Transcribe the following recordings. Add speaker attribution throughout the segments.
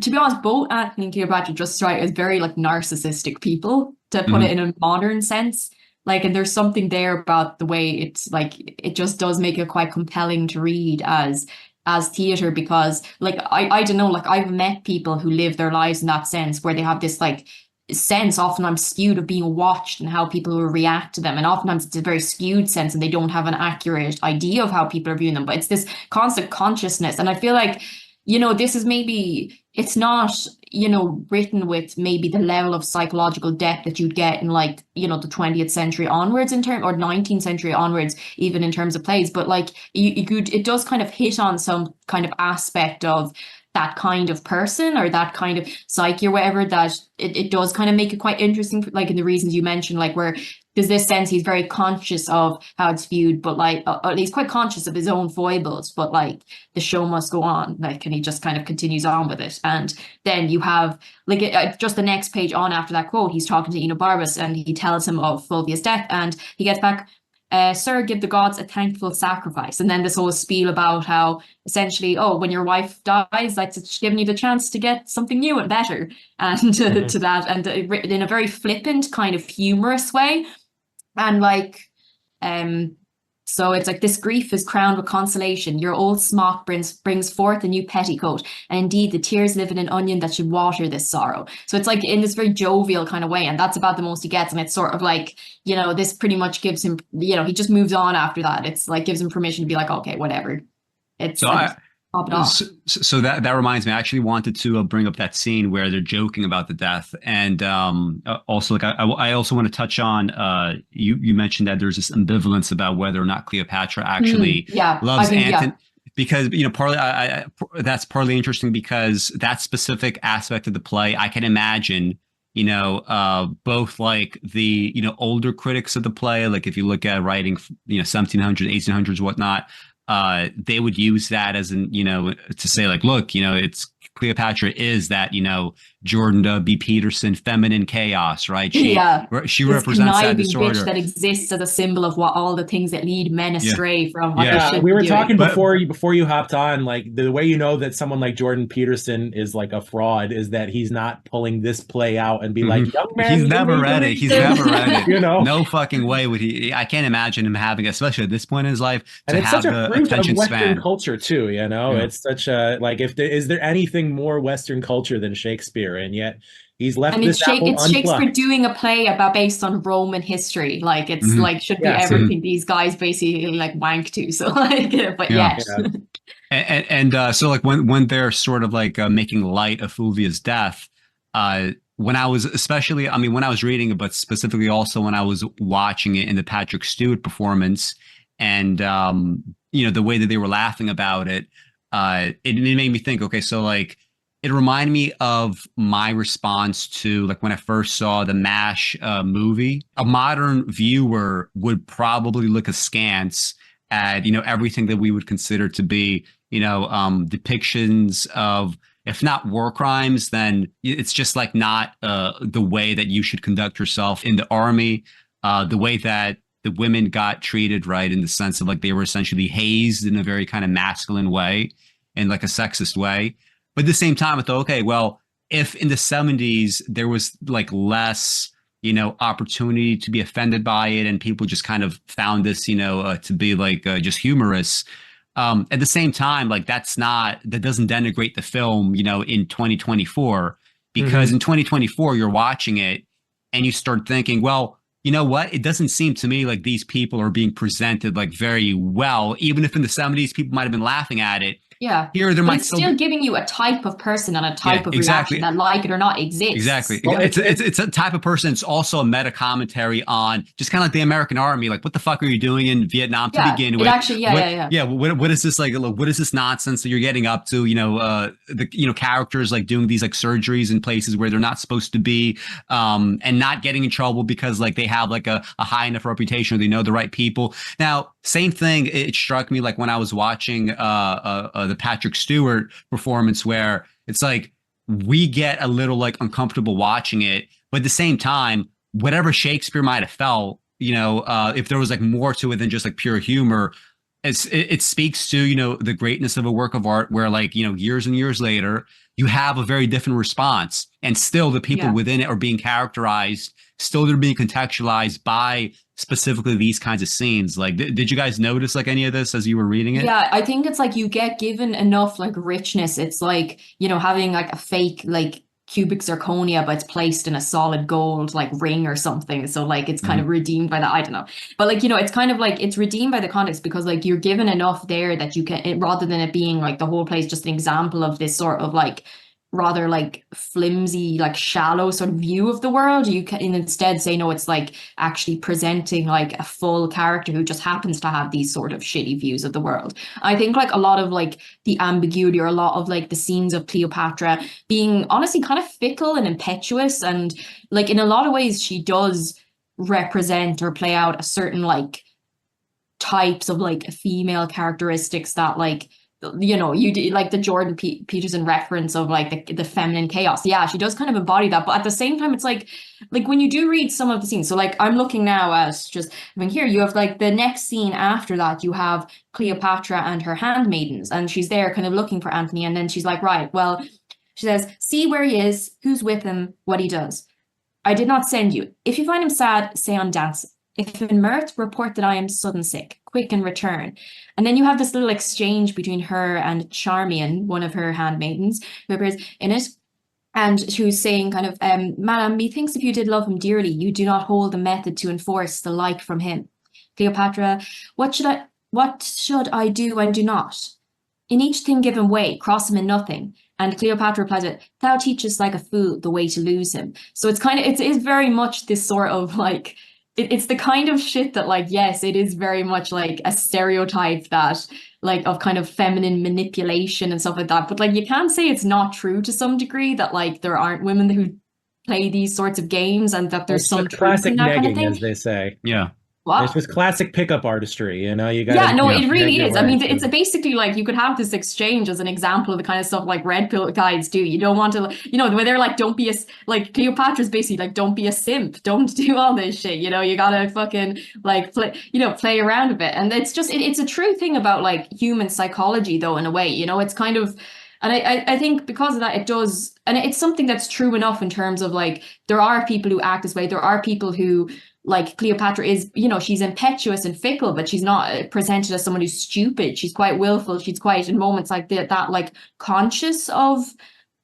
Speaker 1: to be honest, both Antony and Cleopatra just strike as very like narcissistic people, to put it in a modern sense. Like, and there's something there about the way it's like it just does make it quite compelling to read as theater, because like I don't know, like I've met people who live their lives in that sense where they have this like sense, oftentimes skewed, of being watched and how people will react to them, and oftentimes it's a very skewed sense and they don't have an accurate idea of how people are viewing them, but it's this constant consciousness. And I feel like, you know, this is maybe, it's not, you know, written with maybe the level of psychological depth that you'd get in like, you know, the 20th century onwards in term, or 19th century onwards, even in terms of plays, but like you could, it does kind of hit on some kind of aspect of that kind of person or that kind of psyche or whatever, that it does kind of make it quite interesting, like in the reasons you mentioned, like where there's this sense he's very conscious of how it's viewed, but like he's quite conscious of his own foibles, but like the show must go on, like, and he just kind of continues on with it. And then you have like just the next page on after that quote, he's talking to Enobarbus and he tells him of Fulvia's death, and he gets back, sir, give the gods a thankful sacrifice. And then this whole spiel about how essentially, oh, when your wife dies, that's it's giving you the chance to get something new and better. And to that, and written in a very flippant, kind of humorous way. And like, so it's like, this grief is crowned with consolation. Your old smock brings forth a new petticoat. And indeed, the tears live in an onion that should water this sorrow. So it's like in this very jovial kind of way. And that's about the most he gets. And it's sort of like, you know, this pretty much gives him, you know, he just moves on after that. It's like gives him permission to be like, okay, whatever. It's so
Speaker 2: so that reminds me, I actually wanted to bring up that scene where they're joking about the death, and also like I also want to touch on you mentioned that there's this ambivalence about whether or not Cleopatra actually loves Antony, because you know partly that's partly interesting because that specific aspect of the play, I can imagine, you know, both like the, you know, older critics of the play, like if you look at writing, you know, 1700s, 1800s, whatnot, they would use that as an, you know, to say like, look, you know, it's Cleopatra is that, you know, Jordan B. Peterson, feminine chaos, right? She represents that disorder
Speaker 1: bitch that exists as a symbol of what all the things that lead men astray from what they should
Speaker 3: we were
Speaker 1: be
Speaker 3: talking before you hopped on, like the way you know that someone like Jordan Peterson is like a fraud is that he's not pulling this play out and be like, young man,
Speaker 2: he's never read it. He's never read it.
Speaker 3: You know,
Speaker 2: no fucking way would he. I can't imagine him having, especially at this point in his life,
Speaker 3: and it's such a fruit of Western
Speaker 2: span.
Speaker 3: culture too. You know, it's such a like, if there is there anything more Western culture than Shakespeare, and yet he's left. And
Speaker 1: it's Shakespeare doing a play about based on Roman history. Like it's like should be everything these guys basically like wank to. So like, but
Speaker 2: and so like when they're sort of like making light of Fulvia's death, when I was especially, I mean, when I was reading it, but specifically also when I was watching it in the Patrick Stewart performance, and you know, the way that they were laughing about it, it made me think, okay, so like, it reminded me of my response to like when I first saw the MASH movie. A modern viewer would probably look askance at, you know, everything that we would consider to be, you know, depictions of, if not war crimes, then it's just like not the way that you should conduct yourself in the army, the way that the women got treated, right, in the sense of like they were essentially hazed in a very kind of masculine way and like a sexist way. But at the same time, I thought, okay, well, if in the 70s there was like less, you know, opportunity to be offended by it, and people just kind of found this, you know, to be like just humorous. At the same time, like that doesn't denigrate the film, you know, in 2024, because in 2024 you're watching it and you start thinking, well, you know what? It doesn't seem to me like these people are being presented like very well, even if in the 70s people might have been laughing at it.
Speaker 1: Yeah,
Speaker 2: here there might
Speaker 1: still giving you a type of person and a type of reaction that, like it or not, exists.
Speaker 2: Exactly. Well, it's a type of person. It's also a meta commentary on just kind of like the American army. Like, what the fuck are you doing in Vietnam to begin with? What is this like? What is this nonsense that you're getting up to? You know, characters like doing these like surgeries in places where they're not supposed to be, and not getting in trouble because like they have like a high enough reputation or they know the right people. Now, same thing. It struck me like when I was watching the Patrick Stewart performance, where it's like we get a little like uncomfortable watching it, but at the same time, whatever Shakespeare might have felt, you know, if there was like more to it than just like pure humor, it speaks to, you know, the greatness of a work of art where, like, you know, years and years later, you have a very different response. And still the people
Speaker 1: Yeah.
Speaker 2: within it are being characterized, still they're being contextualized by specifically these kinds of scenes. Like, did you guys notice like any of this as you were reading it?
Speaker 1: Yeah, I think it's like you get given enough like richness. It's like, you know, having like a fake like cubic zirconia, but it's placed in a solid gold like ring or something. So like it's kind of redeemed by that. I don't know. But like, you know, it's kind of like it's redeemed by the context because like you're given enough there that you can, rather than it being like the whole place just an example of this sort of like rather like flimsy, like shallow sort of view of the world, you can instead say, no, it's like actually presenting like a full character who just happens to have these sort of shitty views of the world. I think like a lot of like the ambiguity or a lot of like the scenes of Cleopatra being honestly kind of fickle and impetuous, and like in a lot of ways she does represent or play out a certain like types of like female characteristics that like, you know, you do like the Jordan Peterson reference of like the feminine chaos. Yeah, she does kind of embody that, but at the same time, it's like when you do read some of the scenes. So like I'm looking now at just, I mean, here you have like the next scene after that, you have Cleopatra and her handmaidens, and she's there kind of looking for Antony, and then she's like, right, well, she says, see where he is, who's with him, what he does. I did not send you. If you find him sad, say on dancing. If in mirth, report that I am sudden sick, quick and return. And then you have this little exchange between her and Charmian, one of her handmaidens, who appears in it, and who's saying kind of, Madam, methinks if you did love him dearly, you do not hold the method to enforce the like from him. Cleopatra, what should I do and do not? In each thing give him way, cross him in nothing. And Cleopatra replies it, thou teachest like a fool the way to lose him. So it's kind of, it is very much this sort of like, it's the kind of shit that like, yes, it is very much like a stereotype that like of kind of feminine manipulation and stuff like that. But like, you can't say it's not true to some degree that like there aren't women who play these sorts of games and that there's some
Speaker 3: classic
Speaker 1: that
Speaker 3: negging,
Speaker 1: kind of thing.
Speaker 3: as they say.
Speaker 2: Yeah.
Speaker 1: What?
Speaker 3: It's just classic pickup artistry, you know. You got
Speaker 1: Yeah, no, it really is. I mean,
Speaker 3: it's
Speaker 1: it's basically like you could have this exchange as an example of the kind of stuff like red pill guys do. You don't want to, you know, where they're like, don't be a, like Cleopatra's basically like, don't be a simp, don't do all this shit. You know, you gotta fucking like play, you know, play around a bit. And it's just, it's a true thing about like human psychology, though, in a way. You know, it's kind of. And I think because of that, it does, and it's something that's true enough in terms of like, there are people who act this way. There are people who, like Cleopatra is, you know, she's impetuous and fickle, but she's not presented as someone who's stupid. She's quite willful. She's quite, in moments like that like conscious of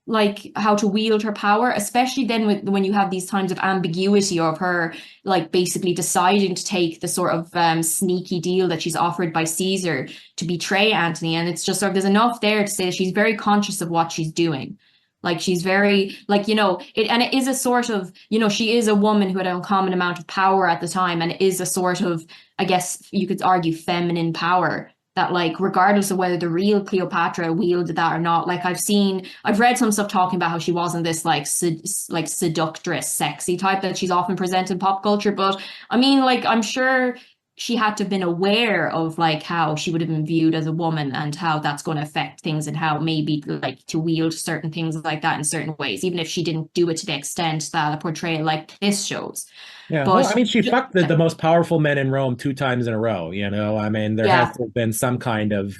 Speaker 1: like how to wield her power, especially then when you have these times of ambiguity of her like basically deciding to take the sort of sneaky deal that she's offered by Caesar to betray Antony. And it's just sort of, there's enough there to say that she's very conscious of what she's doing. Like she's very like, you know, it is a sort of, you know, she is a woman who had an uncommon amount of power at the time, and it is a sort of, I guess you could argue, feminine power that like, regardless of whether the real Cleopatra wielded that or not, like I've read some stuff talking about how she wasn't this like seductress, sexy type that she's often presented in pop culture. But I mean, like, I'm sure she had to have been aware of like how she would have been viewed as a woman and how that's going to affect things and how maybe like to wield certain things like that in certain ways, even if she didn't do it to the extent that a portrayal like this shows.
Speaker 3: Yeah,
Speaker 1: but
Speaker 3: well, I mean, she fucked the most powerful men in Rome 2 times in a row, you know. I mean, there has to have been some kind of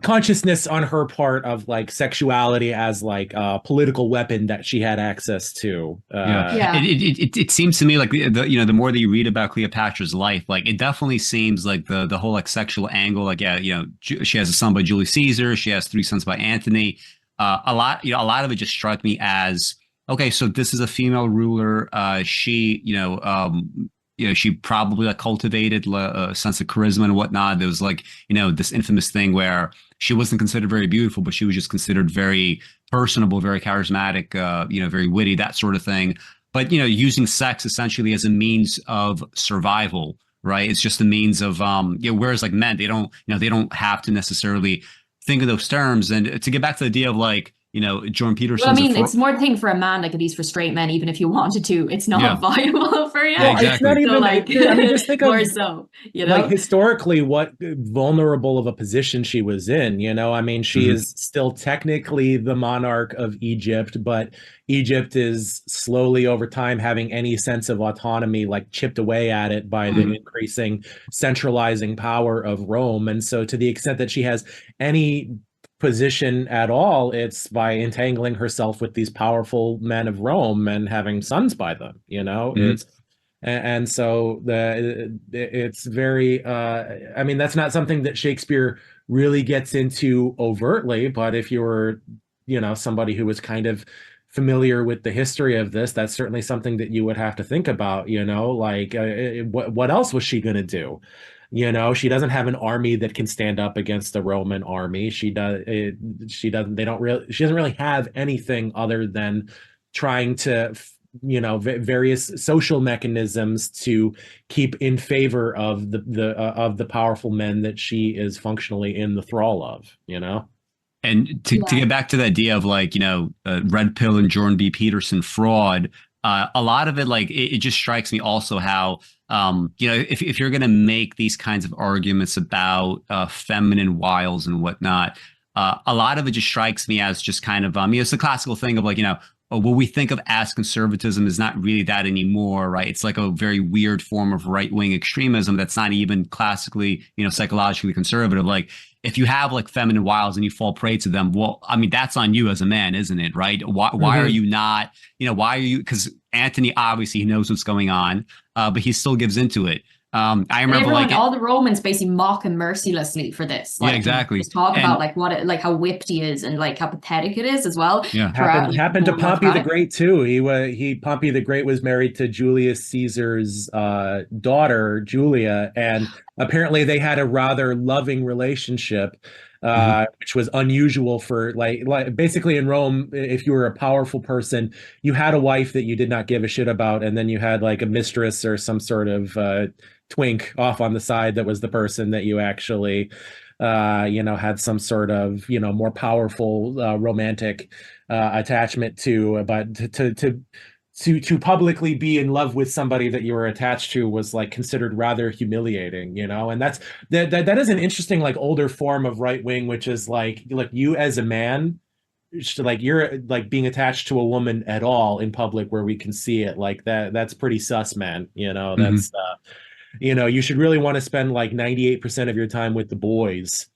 Speaker 3: consciousness on her part of like sexuality as like a political weapon that she had access to.
Speaker 2: It seems to me like the you know, the more that you read about Cleopatra's life, like it definitely seems like the whole like sexual angle, like, yeah, you know, she has a son by Julius Caesar, she has 3 sons by Antony. A lot of it just struck me as, okay, so this is a female ruler. She, you know, she probably like cultivated a sense of charisma and whatnot. There was like, you know, this infamous thing where she wasn't considered very beautiful, but she was just considered very personable, very charismatic, you know, very witty, that sort of thing. But, you know, using sex essentially as a means of survival, right? It's just a means of, you know, whereas like men, they don't have to necessarily think of those terms. And to get back to the idea of like, you know, Jordan Peterson.
Speaker 1: Well, I mean, it's more the thing for a man, like at least for straight men, even if you wanted to, it's not viable for you.
Speaker 2: Yeah, exactly.
Speaker 3: It's not even
Speaker 1: so, like,
Speaker 3: I mean, just think of
Speaker 1: more so, you know,
Speaker 3: like historically what vulnerable of a position she was in, you know. I mean, she is still technically the monarch of Egypt, but Egypt is slowly over time having any sense of autonomy like chipped away at it by the increasing centralizing power of Rome. And so to the extent that she has any position at all, it's by entangling herself with these powerful men of Rome and having sons by them,
Speaker 2: Mhm.
Speaker 3: it's and so it's very I mean, that's not something that Shakespeare really gets into overtly, but if you were, somebody who was kind of familiar with the history of this, that's certainly something that you would have to think about, like what else was she going to do? She doesn't have an army that can stand up against the Roman army. She doesn't, they don't really, she doesn't really have anything other than trying to, various social mechanisms to keep in favor of the powerful men that she is functionally in the thrall of.
Speaker 2: And to
Speaker 1: Yeah.
Speaker 2: get back to the idea of like, Red Pill and Jordan B. Peterson fraud, a lot of it, like, it just strikes me also how, if you're going to make these kinds of arguments about feminine wiles and whatnot, a lot of it just strikes me as just kind of, it's the classical thing of like, what we think of as conservatism is not really that anymore, right? It's like a very weird form of right-wing extremism that's not even classically, psychologically conservative. Like, if you have like feminine wiles and you fall prey to them, well, I mean, that's on you as a man, isn't it? Right? Why are you not, why are you, because Antony, obviously he knows what's going on, but he still gives into it. I
Speaker 1: And
Speaker 2: remember
Speaker 1: everyone,
Speaker 2: like
Speaker 1: all the Romans basically mock him mercilessly for this.
Speaker 2: yeah,
Speaker 1: Like,
Speaker 2: exactly.
Speaker 1: just talk about
Speaker 2: And
Speaker 1: like like how whipped he is and like how pathetic it is as well
Speaker 2: yeah.
Speaker 1: throughout. Like,
Speaker 3: Happened
Speaker 1: no
Speaker 3: to
Speaker 1: one knows
Speaker 3: Pompey
Speaker 1: about
Speaker 3: the
Speaker 1: it.
Speaker 3: Great too. Pompey the Great was married to Julius Caesar's daughter Julia, and apparently they had a rather loving relationship,
Speaker 2: Mhm.
Speaker 3: which was unusual for like basically in Rome. If you were a powerful person, you had a wife that you did not give a shit about, and then you had like a mistress or some sort of twink off on the side that was the person that you actually had some sort of, more powerful romantic attachment to. But to publicly be in love with somebody that you were attached to was like considered rather humiliating, and that is an interesting like older form of right wing, which is like you as a man, like you're like being attached to a woman at all in public where we can see it, like that's pretty sus, man.
Speaker 2: Mhm.
Speaker 3: That's you should really want to spend like 98% of your time with the boys.